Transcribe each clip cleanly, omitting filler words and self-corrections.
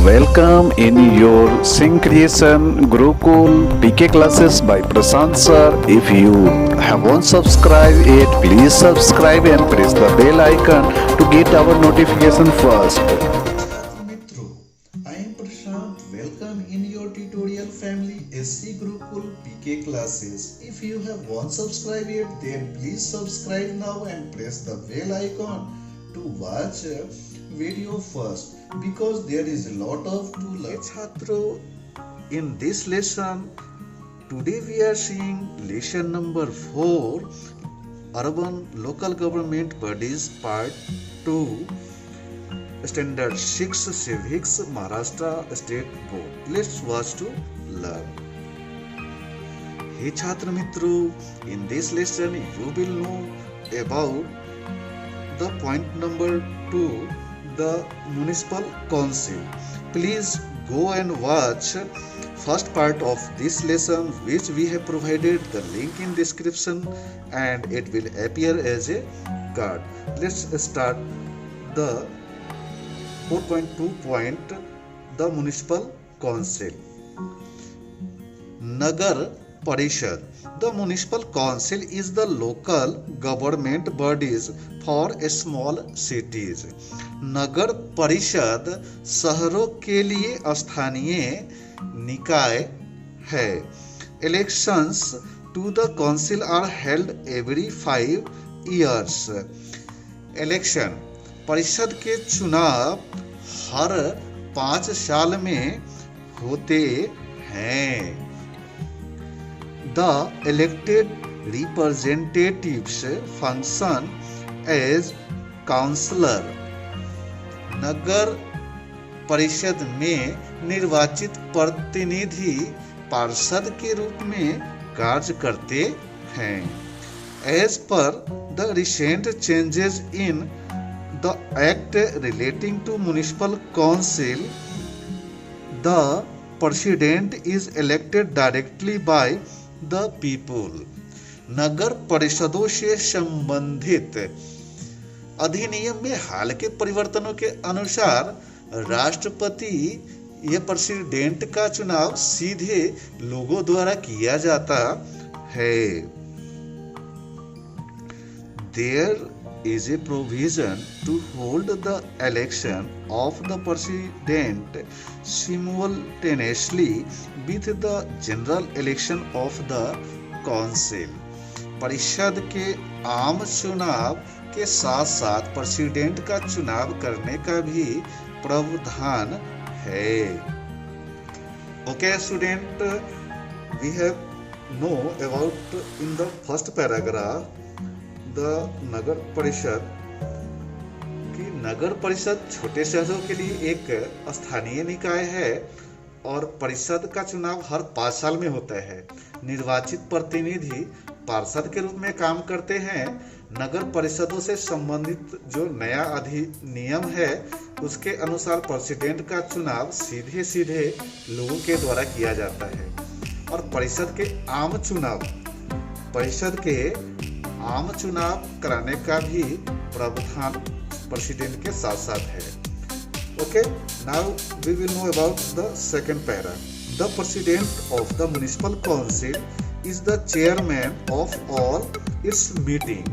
Welcome in your Sing Creation Gurukul PK classes by Prashant sir. If you haven't subscribed yet, please subscribe and press the bell icon to get our notification first. Mitro, I am Prashant. Welcome in your tutorial family SC Gurukul PK classes. If you have not subscribed yet, then please subscribe now and press the bell icon to watch video first, because there is a lot of to learn. Chhatro, in this lesson today we are seeing lesson number 4, Urban Local Government Bodies Part 2, Standard 6 Civics, Maharashtra State Board. Let's watch to learn. Hey Chhatra Mitro, in this lesson you will know about the point number 2, the Municipal Council. Please go and watch first part of this lesson, which we have provided the link in description, and it will appear as a card. Let's start the 4.2 point, the Municipal Council. Nagar Parishad. The Municipal Council is the local government bodies for small cities. नगर परिषद शहरों के लिए स्थानीय निकाय है. Elections to the council are held every 5 years. Election, परिषद के चुनाव हर 5 साल में होते हैं. The elected representatives function as councillor. नगर परिषद में निर्वाचित प्रतिनिधि पार्षद के रूप में कार्य करते हैं. As per the recent changes in the act relating to municipal council, the president is elected directly by the people. नगर परिषदों से संबंधित अधिनियम में हाल के परिवर्तनों के अनुसार राष्ट्रपति या प्रेसिडेंट का चुनाव सीधे लोगों द्वारा किया जाता है. There is a provision to hold the election of the president simultaneously with the general election of the council. परिषद के आम चुनाव के साथ साथ प्रेसिडेंट का चुनाव करने का भी प्रावधान है. Okay student, we have know about in the first paragraph the नगर परिषद कि नगर परिषद छोटे शहरों के लिए एक स्थानीय निकाय है और परिषद का चुनाव हर 5 साल में होता है. निर्वाचित प्रतिनिधि पार्षद के रूप में काम करते हैं. नगर परिषदों से संबंधित जो नया अधिनियम है उसके अनुसार प्रेसिडेंट का चुनाव सीधे लोगों के द्वारा किया जाता है और परिषद के आम चुनाव कराने का भी प्रावधान प्रेसिडेंट के साथ साथ है. Okay, now we will know about the second para. The president of the municipal council is the chairman of all its meeting.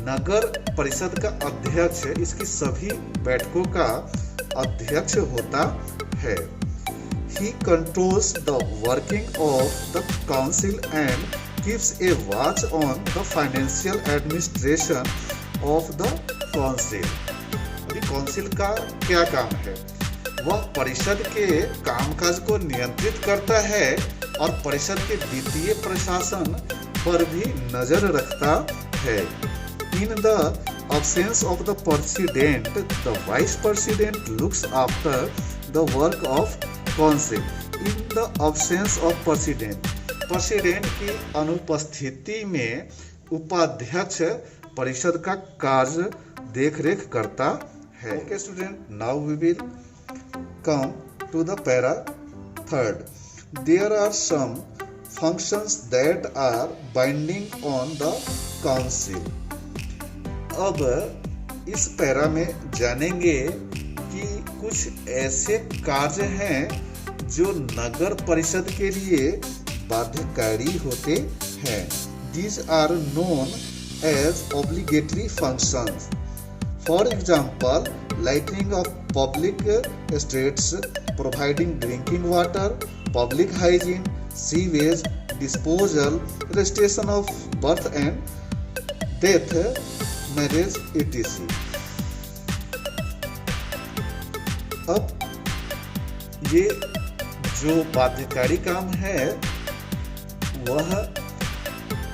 नगर परिषद का अध्यक्ष इसकी सभी बैठकों का अध्यक्ष होता है. He controls the working of the council and keeps a watch on the financial administration of the council. अभी काउंसिल का क्या काम है? वह परिषद के कामकाज को नियंत्रित करता है और परिषद के वित्तीय प्रशासन पर भी नजर रखता है. In the absence of the president, the vice president looks after the work of council. In the absence of president, president की अनुपस्थिति में उपाध्यक्ष परिषद का कार्य देखरेख करता है. Okay student, now we will come to the para third. There are some functions that are binding on the council. अब इस पैरा में जानेंगे कि कुछ कुछ ऐसे कार्य हैं जो नगर परिषद के लिए बाध्यकारी होते हैं। These are known as obligatory functions. For example, lighting of public streets, providing drinking water, public hygiene, sewage disposal, registration of birth and death, marriage, etc. अब ये जो बाध्यकारी काम है वह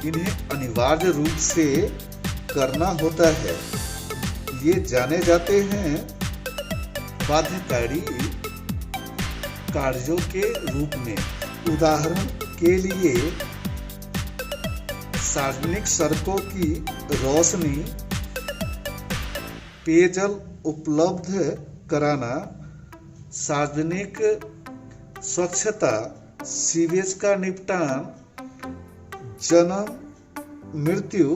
इन्हें अनिवार्य रूप से करना होता है। ये जाने जाते हैं बाध्यकारी कार्यों के रूप में। उदाहरण के लिए सार्वजनिक सड़कों की रोशनी, पेयजल उपलब्ध कराना, सार्वजनिक स्वच्छता, सीवेज का निपटान, जन्म, मृत्यु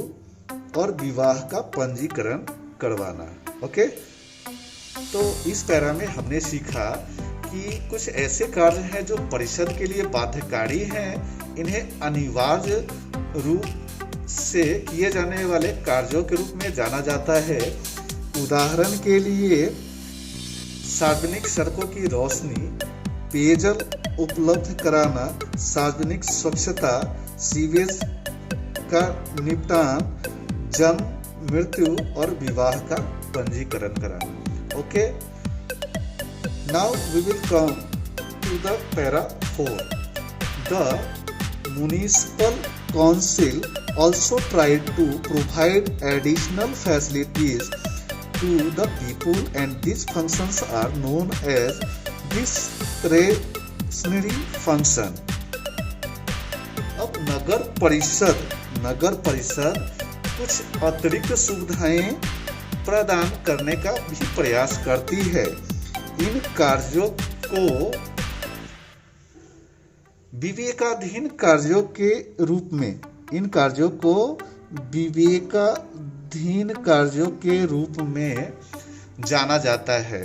और विवाह का पंजीकरण करवाना। ओके, तो इस पैरा में हमने सीखा कि कुछ ऐसे कार्य हैं जो परिषद के लिए बाध्यकारी हैं। इन्हें अनिवार्य रूप से किए जाने वाले कार्यों के रूप में जाना जाता है। उदाहरण के लिए सार्वजनिक सड़कों की रोशनी, पेयजल उपलब्ध कराना, सार्वजनिक स्वच्छता, सीवेज का निपटान, जन्म, मृत्यु और विवाह का पंजीकरण कराना। Okay, now we will come to the para 4. The municipal council also tried to provide additional facilities to the people, and these functions are known as discretionary function. अब नगर परिषद कुछ अतिरिक्त सुविधाएं प्रदान करने का भी प्रयास करती है। इन कार्यों को विवेकाधीन कार्यों के रूप में जाना जाता है।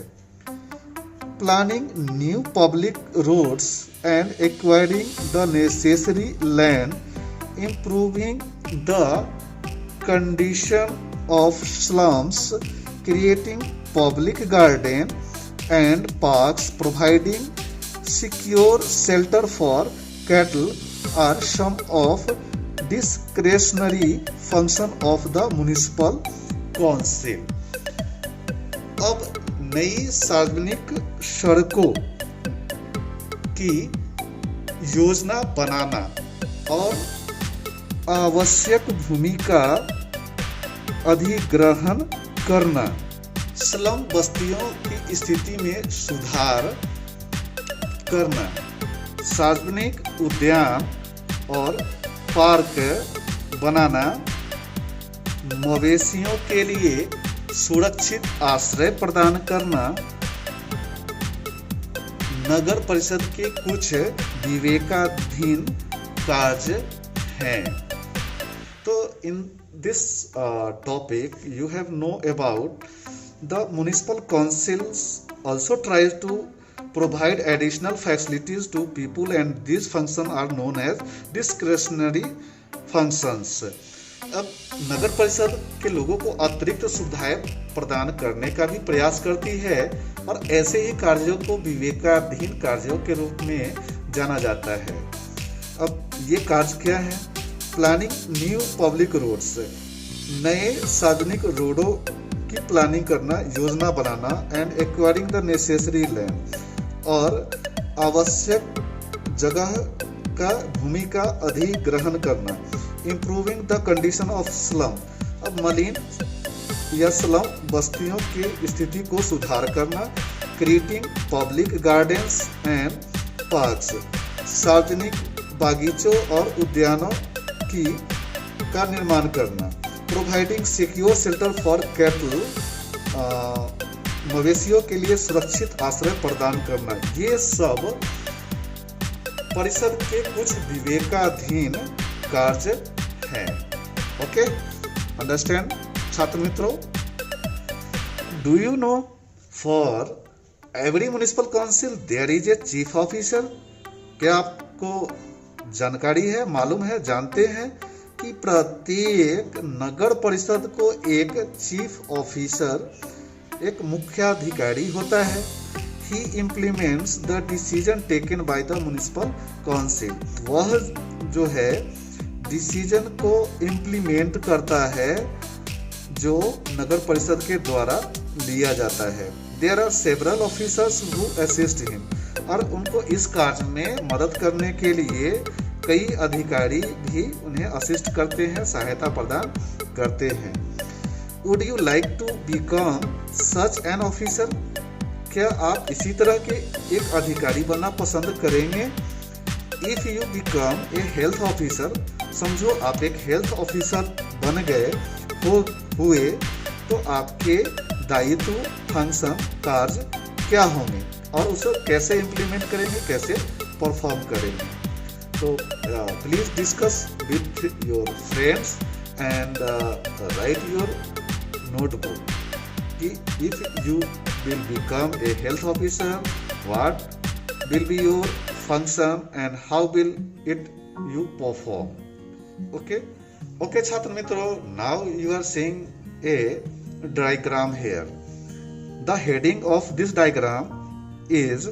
Planning new public roads and acquiring the necessary land, improving the condition of slums, creating public garden and parks, providing secure shelter for cattle are some of discretionary function of the municipal council. अब नई सार्वजनिक सड़कों की योजना बनाना और आवश्यक भूमि का अधिग्रहण करना, स्लम बस्तियों की स्थिति में सुधार करना, सार्वजनिक उद्यान और पार्क बनाना, मवेशियों के लिए सुरक्षित आश्रय प्रदान करना, नगर परिषद के कुछ विवेकाधीन कार्य हैं। तो in this topic you have know about the municipal councils also tries to provide additional facilities to people, and these functions are known as discretionary functions. अब नगर परिषद के लोगों को अतिरिक्त सुविधाएं प्रदान करने का भी प्रयास करती है और ऐसे ही कार्यों को विवेकाधीन कार्यों के रूप में जाना जाता है। अब ये कार्य क्या है? प्लानिंग न्यू पब्लिक रोड्स, नए सार्वजनिक रोडों की प्लानिंग करना, योजना बनाना, and acquiring the necessary land, और आवश्यक जगह का भूमि का अधिग्रहण करना, improving the condition of slum, अब मलिन या स्लम बस्तियों की स्थिति को सुधार करना, creating public gardens and parks, सार्वजनिक बागीचों और उद्यानों का निर्माण करना, providing secure shelter for cattle, मवेशियों के लिए सुरक्षित आश्रय प्रदान करना। ये सब परिषद के कुछ विवेकाधीन कार्य हैं। ओके, अंडरस्टैंड छात्र मित्रों? Do you know for every municipal council there is a chief officer. क्या आपको जानकारी है, मालूम है, जानते हैं कि प्रत्येक नगर परिषद को एक चीफ ऑफिसर, एक मुख्याधिकारी होता है। He implements the decision taken by the municipal council. वह जो है डिसीजन को इम्प्लीमेंट करता है जो नगर परिषद के द्वारा लिया जाता है। There are several officers who assist him, और उनको इस कार्य में मदद करने के लिए कई अधिकारी भी उन्हें असिस्ट करते हैं, सहायता प्रदान करते हैं। Would you like to become such an officer? क्या आप इसी तरह के एक अधिकारी बनना पसंद करेंगे? If you become a health officer, समझो आप एक हेल्थ ऑफिसर बन गए हुए, तो आपके दायित्व, फंक्शन, कार्य क्या होंगे और उसे कैसे इम्प्लीमेंट करेंगे, कैसे परफॉर्म करेंगे? तो please discuss with your friends and write your notebook कि if you will become a health officer, what will be your function and how will it you perform? Okay छात्र मित्रों, now you are seeing a diagram here. The heading of this diagram is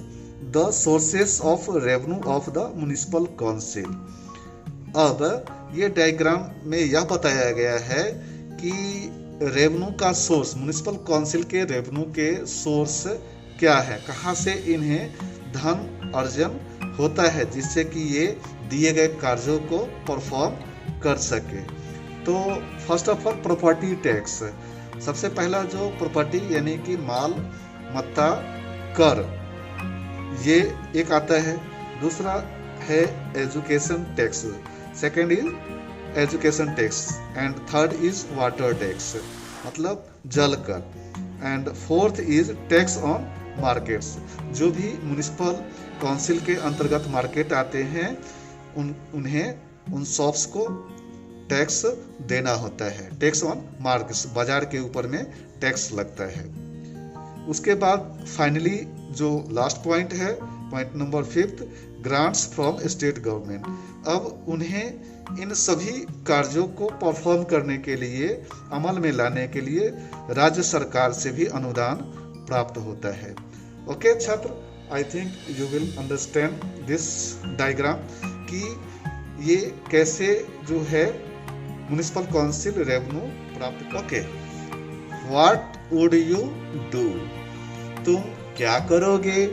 the sources of revenue of the municipal council. अब ये diagram में यह बताया गया है कि रेवेन्यू का सोर्स, म्युनिसिपल काउंसिल के रेवेन्यू के सोर्स क्या है, कहाँ से इन्हें धन अर्जन होता है जिससे कि ये दिए गए कार्यों को परफॉर्म कर सके। तो first of all property tax, सबसे पहला जो प्रॉपर्टी यानी कि माल मत्ता कर, ये एक आता है। दूसरा है education tax, second is education tax and third is water tax, मतलब जल कर, and fourth is tax on markets. जो भी म्युनिसिपल काउंसिल के अंतर्गत मार्केट आते हैं उन्हें उन शॉप्स को टैक्स देना होता है। टैक्स ऑन मार्केट्स, बाजार के ऊपर में टैक्स लगता है। उसके बाद फाइनली जो लास्ट पॉइंट है, point number 5, grants from state government. अब उन्हें इन सभी कार्यों को परफॉर्म करने के लिए, अमल में लाने के लिए राज्य सरकार से भी अनुदान प्राप्त होता है। ओके छात्र, I think you will understand this diagram कि ये कैसे जो है म्युनिसिपल काउंसिल रेवेन्यू प्राप्त। Okay, what would you do? तुम क्या करोगे?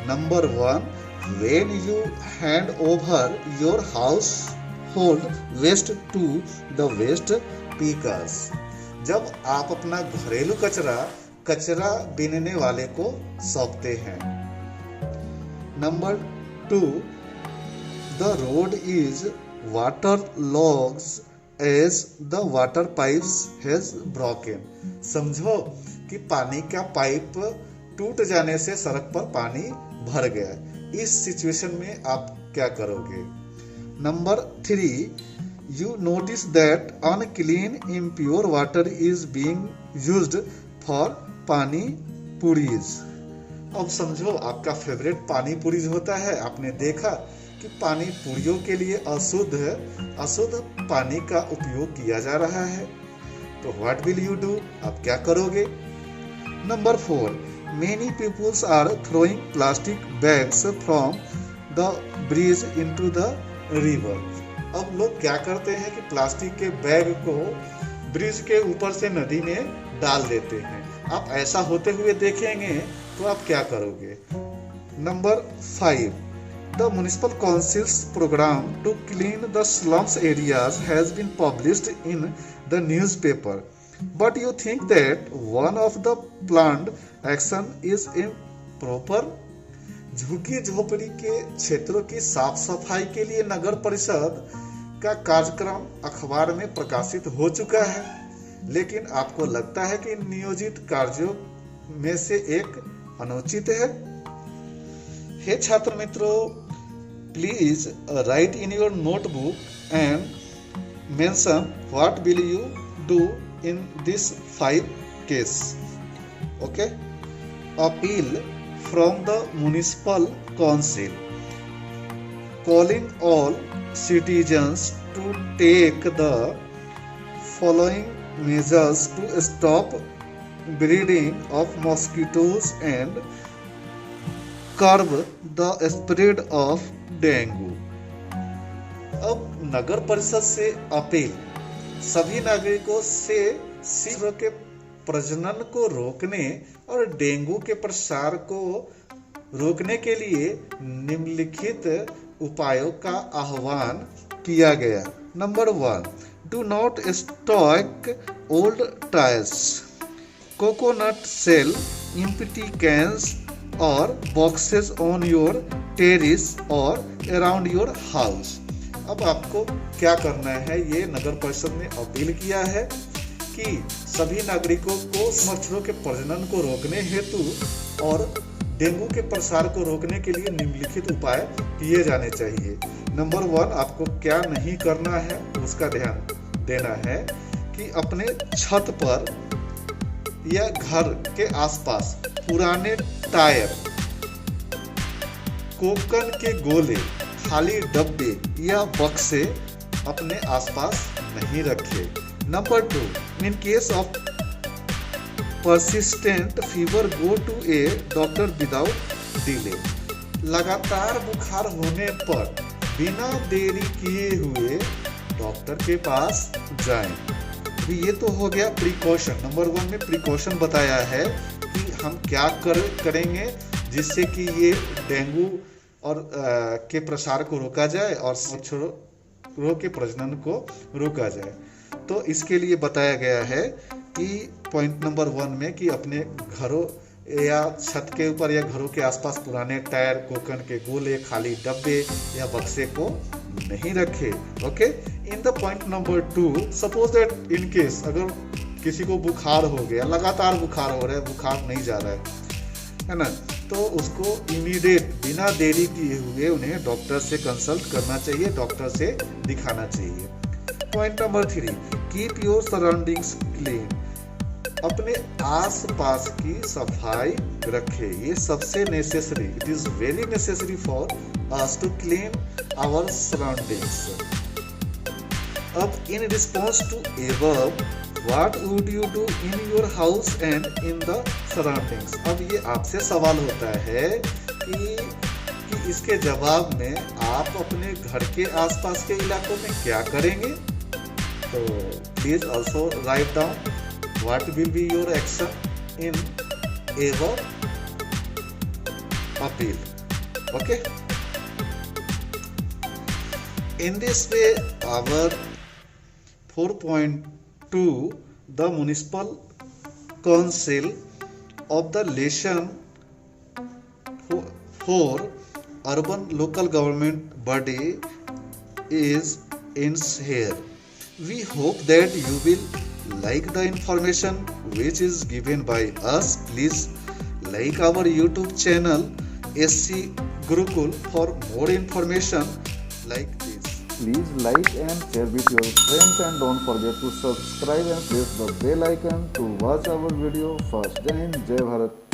Number 1, when you hand over your household waste to the waste pickers, जब आप अपना घरेलू कचरा बीनने वाले को सौंपते हैं। Number 2, the road is waterlogged as the water pipes has broken, समझो कि पानी का पाइप टूट जाने से सड़क पर पानी भर गया। इस सिचुएशन में आप क्या करोगे? Number 3, you notice that unclean impure water is being used for पानी पूरीज। अब समझो आपका फेवरेट पानी पूरीज होता है, आपने देखा कि पानी पूरियों के लिए अशुद्ध पानी का उपयोग किया जा रहा है, तो व्हाट विल यू डू? आप क्या करोगे? Number 4, many peoples are throwing plastic bags from the bridge into the river. अब लोग क्या करते हैं कि प्लास्टिक के बैग को ब्रिज के ऊपर से नदी में डाल देते हैं। आप ऐसा होते हुए देखेंगे तो आप क्या करोगे? Number 5, the municipal council's program to clean the slums areas has been published in the newspaper. But you think that one of the planned action is improper? झुग्गी झोपड़ी के क्षेत्रों की साफ सफाई के लिए नगर परिषद का कार्यक्रम अखबार में प्रकाशित हो चुका है, लेकिन आपको लगता है कि नियोजित कार्यों में से एक अनुचित है। हे छात्र मित्रों, please right in your notebook and mention what will you do in this 5 case. Okay, appeal from the municipal council, calling all citizens to take the following measures to stop breeding of mosquitoes and curb the spread of dengue. अब नगर परिषद से appeal, सभी नागरिकों से शीघ्र के प्रजनन को रोकने और डेंगू के प्रसार को रोकने के लिए निम्नलिखित उपायों का आह्वान किया गया। Number 1, do not stock old tyres, coconut shell, empty cans और बॉक्सेस ऑन योर टेरिस और अराउंड योर हाउस। अब आपको क्या करना है, ये नगर परिषद ने अपील किया है कि सभी नागरिकों को मच्छरों के प्रजनन को रोकने हेतु और डेंगू के प्रसार को रोकने के लिए निम्नलिखित उपाय किए जाने चाहिए। नंबर 1, आपको क्या नहीं करना है उसका ध्यान देना है कि अपने छत पर या घर के आसपास पुराने टायर, कोकन के गोले, खाली डब्बे या बक्से अपने आसपास नहीं रखे। Number 2, in case of persistent fever go to a doctor without delay। लगातार बुखार होने पर बिना देरी किए हुए डॉक्टर के पास जाएं। अभी ये तो हो गया प्रिकॉशन। नंबर 1 में प्रिकॉशन बताया है कि हम क्या करेंगे जिससे कि ये डेंगू और के प्रसार को रोका जाए और मच्छरों के प्रजनन को रोका जाए। तो इसके लिए बताया गया है कि पॉइंट नंबर 1 में कि अपने घरों या छत के ऊपर या घरों के आसपास पुराने टायर, कोकन के गोले, खाली डब्बे या बक्से को नहीं रखे। Okay, in the point number 2, suppose that in case अगर किसी को बुखार हो गया, लगातार बुखार हो रहा है, बुखार नहीं जा रहा है ना, तो उसको इमीडिएट बिना देरी किए हुए उन्हें डॉक्टर से कंसल्ट करना चाहिए, डॉक्टर से दिखाना चाहिए। Point number 3, keep your surroundings clean, अपने आसपास की सफाई रखें। ये सबसे necessary, it is very necessary for us to clean our surroundings. अब in response to above, what would you do in your house and in the surroundings. अब ये आपसे सवाल होता है कि इसके जवाब में आप अपने घर के आसपास के इलाकों में क्या करेंगे। तो please also write down what will be your action in ever appeal. Okay, in this way our 4.2 the municipal council of the lesson for urban local government body is ends here. We hope that you will like the information which is given by us. Please like our YouTube channel SC Gurukul for more information like this. Please like and share with your friends and don't forget to subscribe and press the bell icon to watch our video first. Jai Hind, Jai Bharat.